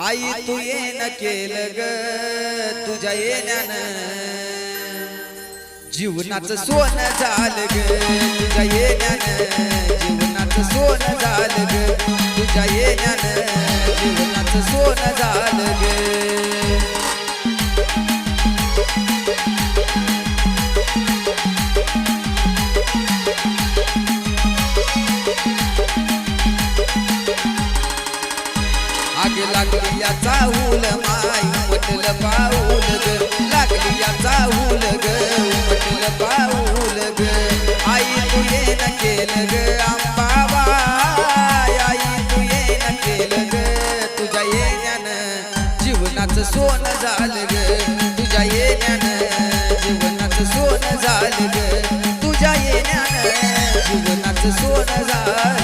आई तू येणं केलं ग तुझ्या येण्यानं जीवनाचं सोनं झालं ग तुझ्या येण्यानं जीवनाचं सोनं झालं ग तुझ्या येण्यानं जीवनाचं सोनं झालं ग आगे लागली याचा हुल माई उमटलं पाऊल ग लागली याचा हुल ग उमटलं पाऊल ग आई तू येणं केलं ग अंबाबाई आई तू येणं केलं ग तुझ्या येण्यानं जीवनाचं सोनं झालं ग तुझ्या येण्यानं जीवनाचं सोनं झालं ग तुझ्या येण्यानं जीवनाचं सोनं झालं